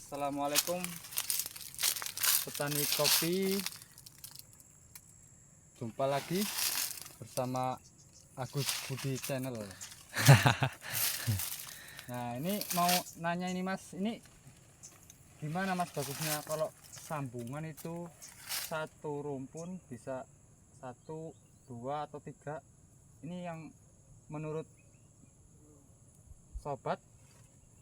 Assalamualaikum petani kopi, jumpa lagi bersama Agus Budi Channel. Nah, ini mau nanya ini Mas, ini gimana Mas bagusnya kalau sambungan itu satu rumpun bisa 1, 2 atau 3? Ini yang menurut sobat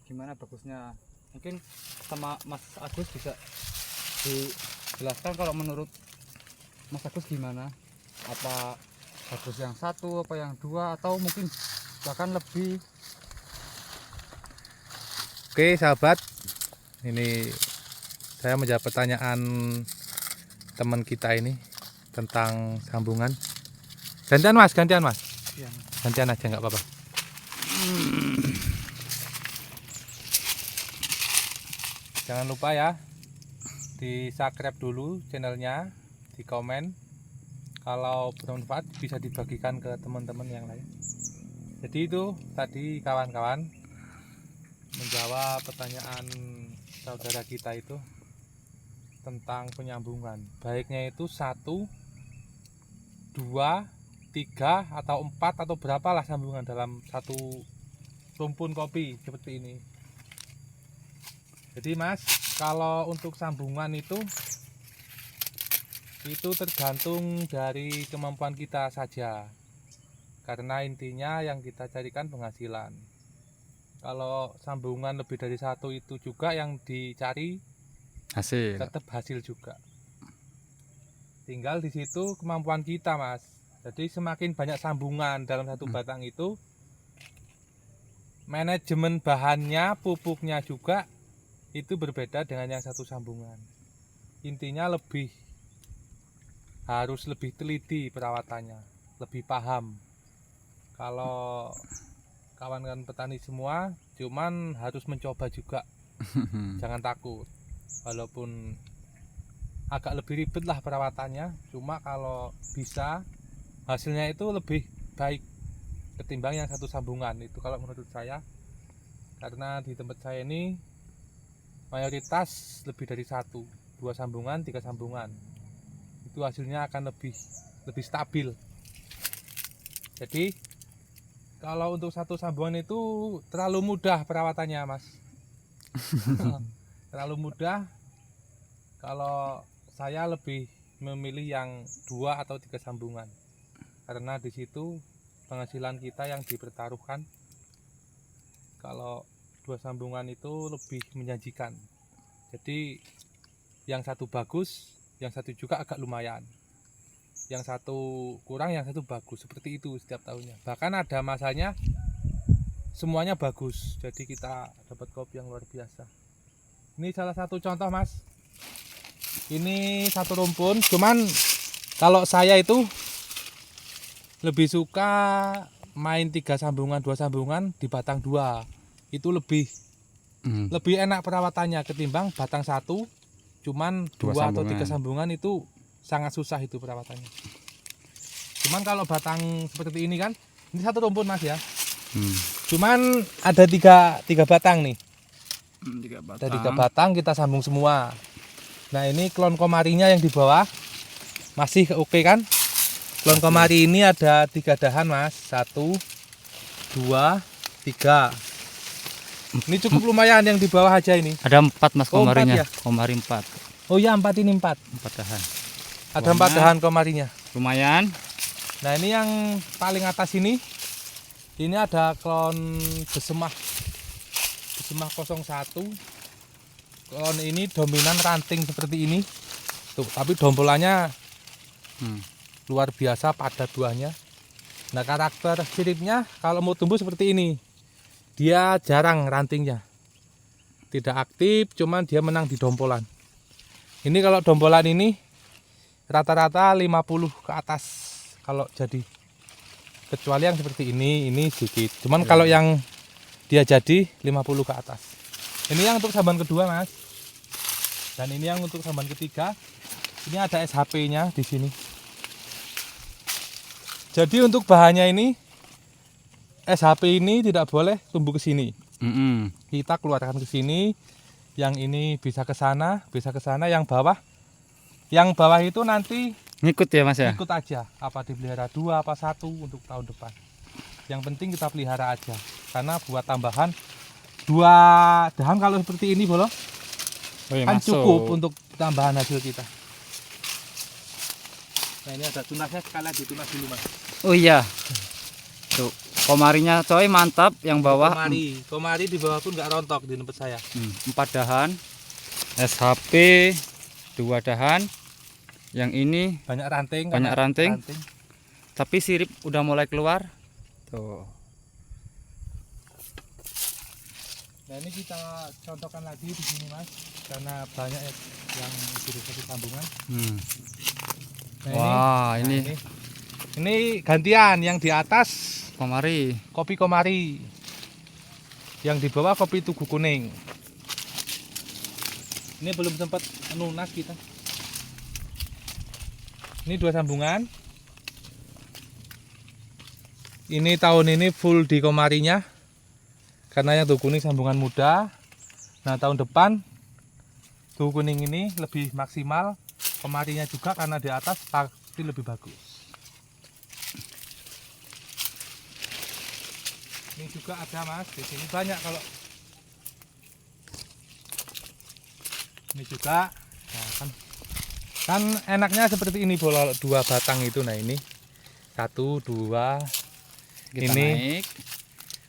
gimana bagusnya? Mungkin sama Mas Agus bisa dijelaskan kalau menurut Mas Agus gimana? Apa bagus yang 1, apa yang 2, atau mungkin bahkan lebih? Oke sahabat, ini saya menjawab pertanyaan teman kita ini tentang sambungan. Gantian mas. Ya. Gantian aja nggak apa-apa. Jangan lupa ya, di subscribe dulu channelnya, di komen. Kalau bermanfaat bisa dibagikan ke teman-teman yang lain. Jadi itu tadi kawan-kawan menjawab pertanyaan saudara kita itu tentang penyambungan. Baiknya itu 1, 2, 3 atau 4 atau berapalah sambungan dalam satu rumpun kopi seperti ini. Jadi mas, kalau untuk sambungan itu tergantung dari kemampuan kita saja, karena intinya yang kita carikan penghasilan. Kalau sambungan lebih dari 1 itu juga yang dicari hasil. Tetap hasil juga. Tinggal di situ kemampuan kita mas. Jadi semakin banyak sambungan dalam satu batang itu, manajemen bahannya, pupuknya juga itu berbeda dengan yang satu sambungan. Intinya harus lebih teliti perawatannya, lebih paham. Kalau kawan-kawan petani semua cuman harus mencoba juga. Jangan takut, walaupun agak lebih ribet lah perawatannya, cuma kalau bisa hasilnya itu lebih baik ketimbang yang satu sambungan. Itu kalau menurut saya, karena di tempat saya ini mayoritas lebih dari 1, 2 sambungan, 3 sambungan, itu hasilnya akan lebih stabil. Jadi kalau untuk satu sambungan itu terlalu mudah perawatannya mas. Terlalu mudah. Kalau saya lebih memilih yang 2 atau 3 sambungan, karena di situ penghasilan kita yang dipertaruhkan. Kalau 2 sambungan itu lebih menjanjikan. Jadi yang satu bagus, yang satu juga agak lumayan. Yang satu kurang, yang satu bagus. Seperti itu setiap tahunnya. Bahkan ada masanya semuanya bagus. Jadi kita dapat kopi yang luar biasa. Ini salah satu contoh mas. Ini satu rumpun, cuman kalau saya itu lebih suka main 3 sambungan, 2 sambungan di batang 2. Itu lebih enak perawatannya ketimbang batang 1 cuman 2 atau 3 sambungan. Itu sangat susah itu perawatannya. Cuman kalau batang seperti ini kan, ini satu rumpun mas ya. Cuman ada 3 batang nih. 3 batang. Ada 3 batang kita sambung semua. Nah ini klon komarinya yang di bawah masih oke kan? Klon komari ini ada 3 dahan mas. 1, 2, 3. Ini cukup lumayan yang di bawah aja ini. Ada 4 mas komarinya. 4 ya? Komari 4. Oh ya 4 ini 4. 4 dahan. Ada 4 dahan komarinya. Lumayan. Nah ini yang paling atas ini ada klon besemah 01. Klon ini dominan ranting seperti ini. Tuh, tapi dombolannya luar biasa, padat buahnya. Nah karakter siripnya kalau mau tumbuh seperti ini, dia jarang rantingnya, tidak aktif, cuman dia menang di dompolan. Ini kalau dompolan ini rata-rata 50 ke atas kalau jadi, kecuali yang seperti ini sedikit. Cuman kalau yang dia jadi 50 ke atas. Ini yang untuk samban kedua mas, dan ini yang untuk samban ketiga. Ini ada SHP-nya di sini. Jadi untuk bahannya ini, SHP ini tidak boleh tumbuh ke sini. Kita keluarkan ke sini. Yang ini bisa ke sana, yang bawah itu nanti Ngikut ya Mas ya. ikut aja, apa dipelihara 2 apa 1 untuk tahun depan. Yang penting kita pelihara aja, karena buat tambahan 2 dahan kalau seperti ini Bolo, Oh, iya, kan masuk. cukup untuk tambahan hasil kita. Nah ini ada tunasnya, sekalian ditunas dulu Mas. Oh iya. Tuh, komarinya coy mantap yang bawah. Komari di bawah pun nggak rontok di tempat saya. 4 dahan. SHP 2 dahan. Yang ini Banyak ranting. Banyak karena ranting. Tapi sirip udah mulai keluar. Tuh. Nah ini kita contohkan lagi di sini Mas, karena banyak yang jadi sambungan. Nah, Wah, ini gantian, yang di atas komari. kopi komari, yang di bawah kopi tugu kuning. Ini belum sempat nunas kita. Ini 2 sambungan. Ini tahun ini full di komarinya, karena yang tugu kuning sambungan muda. Nah tahun depan tugu kuning ini lebih maksimal, komarinya juga karena di atas pasti lebih bagus. Ini juga ada Mas, di sini banyak kalau ini juga. Nah, kan enaknya seperti ini bola 2 batang itu. Nah ini 1 2 Kita ini naik.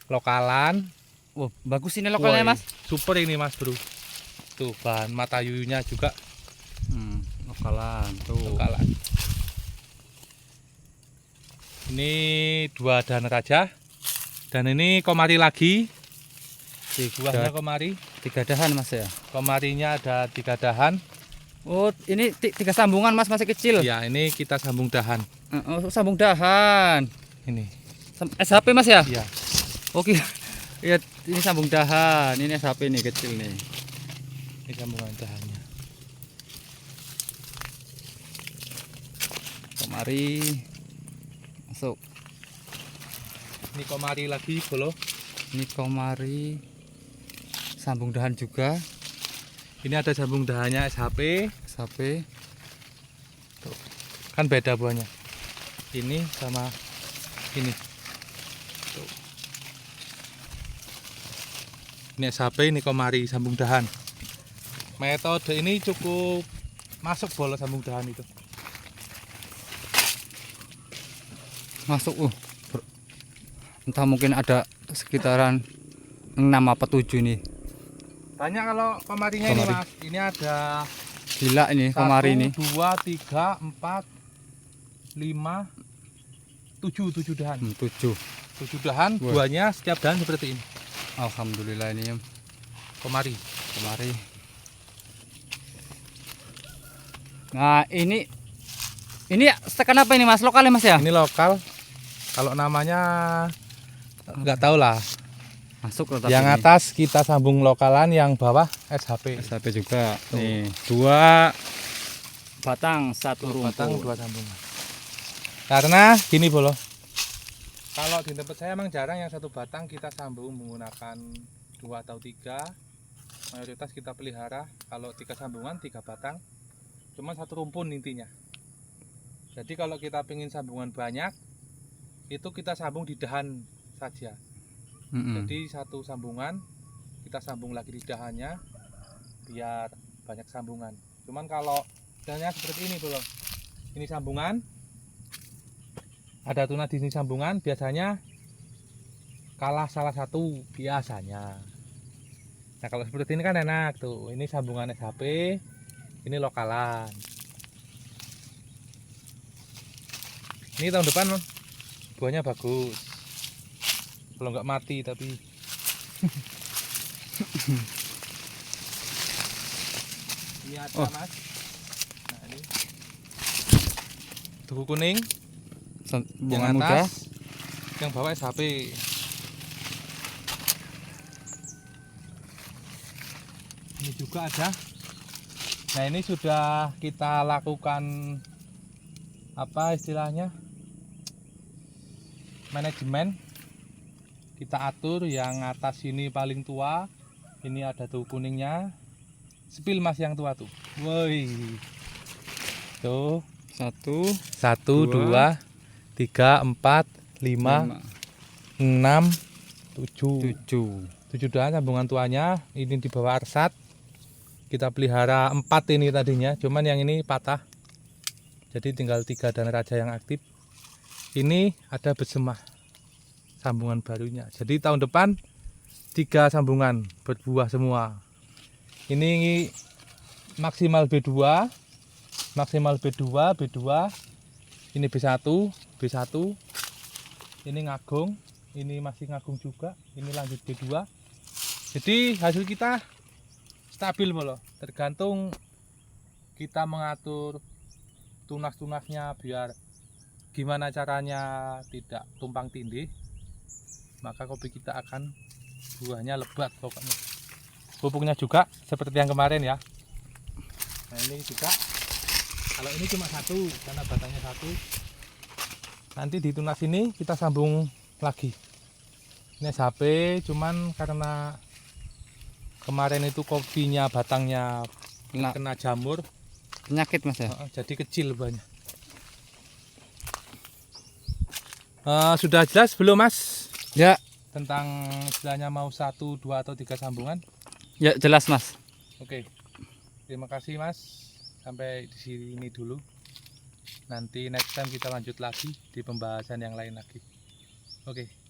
lokalan. Wah, bagus ini lokalnya Woi, Mas. super ini Mas Bro. Tuh bahan mata yuyunya juga Lokalan tuh. lokalan. Ini 2 dahan raja. Dan ini komari lagi. Buahnya komari. 3 dahan Mas ya. Komarinya ada 3 dahan. Oh, ini 3 sambungan Mas, masih kecil. Ya, ini kita sambung dahan. Oh, sambung dahan. Ini. SHP Mas ya? Ya. Oke. Iya, ini sambung dahan. Ini SHP nih kecil nih. Ini sambungan dahannya. Komari. Masuk. Ini komari lagi, Bolo. Ini komari. Sambung dahan juga. Ini ada sambung dahannya SHP. SHP. Tuh. Kan beda buahnya. Ini sama ini. Tuh. Ini SHP, ini komari sambung dahan. Metode ini cukup masuk Bolo sambung dahan itu. Masuk. Entah mungkin ada sekitaran 6 apa 7 nih. Banyak kalau komarinya ini Komari. Mas. Ini ada Gila ini komari ini. 1, 2, 3, 4, 5, 7 dahan. 7. 7 dahan, Wah. buahnya setiap dahan seperti ini. Alhamdulillah ini Komari. komari. Nah, ini setekan apa ini Mas? Lokal ya Mas ya? Ini lokal. Kalau namanya nggak tahu lah. Masuk loh Yang ini. atas kita sambung lokalan, yang bawah SHP. SHP juga. Tuh. Nih, 2 batang, 1 rumput. Batang 2 sambungan. Karena gini Bolo. Kalau di tempat saya emang jarang yang 1 batang kita sambung menggunakan 2 atau 3. Mayoritas kita pelihara kalau 3 sambungan 3 batang. Cuma 1 rumpun intinya. Jadi kalau kita pengen sambungan banyak, itu kita sambung di dahan saja. Jadi 1 sambungan kita sambung lagi di dahannya biar banyak sambungan. Cuman kalau dahannya seperti ini Bolo. Ini sambungan. Ada tunas di sini sambungan, biasanya kalah salah satu biasanya. Nah kalau seperti ini kan enak tuh. Ini sambungan SHP, ini lokalan. Ini tahun depan buahnya bagus. Kalau nggak mati tapi. Ini ada Mas. Nah ini tugu kuning. Bunga Yang muda. atas, yang bawah SHP. Ini juga ada. Nah ini sudah kita lakukan apa istilahnya, manajemen. Kita atur yang atas ini paling tua, ini ada tugu kuningnya, Spill Mas yang tua tuh. Woi. Tuh. 1, 1, 2, 3, 4, 5, 6, 7. 7 dah sambungan tuanya. Ini di bawah arsat. Kita pelihara 4 ini tadinya, cuman yang ini patah. Jadi tinggal 3 dan raja yang aktif. Ini ada bersemah sambungan barunya. Jadi tahun depan 3 sambungan berbuah semua. Ini maksimal B2, maksimal B2, B2. Ini B1, B1. Ini ngagung, ini masih ngagung juga. Ini lanjut B2. Jadi hasil kita stabil malah. Tergantung kita mengatur tunas-tunasnya biar gimana caranya tidak tumpang tindih, maka kopi kita akan buahnya lebat pokoknya. Pupuknya juga seperti yang kemarin ya. Nah ini juga, kalau ini cuma 1 karena batangnya 1. Nanti di tunas ini kita sambung lagi. Ini HP, cuman karena kemarin itu kopinya batangnya kena jamur, penyakit Mas ya. jadi kecil banyak. Sudah jelas belum Mas? Ya, Tentang istilahnya mau 1, 2 atau 3 sambungan? ya jelas Mas. Oke. Terima kasih Mas. Sampai di sini dulu. Nanti next time kita lanjut lagi di pembahasan yang lain lagi. Oke.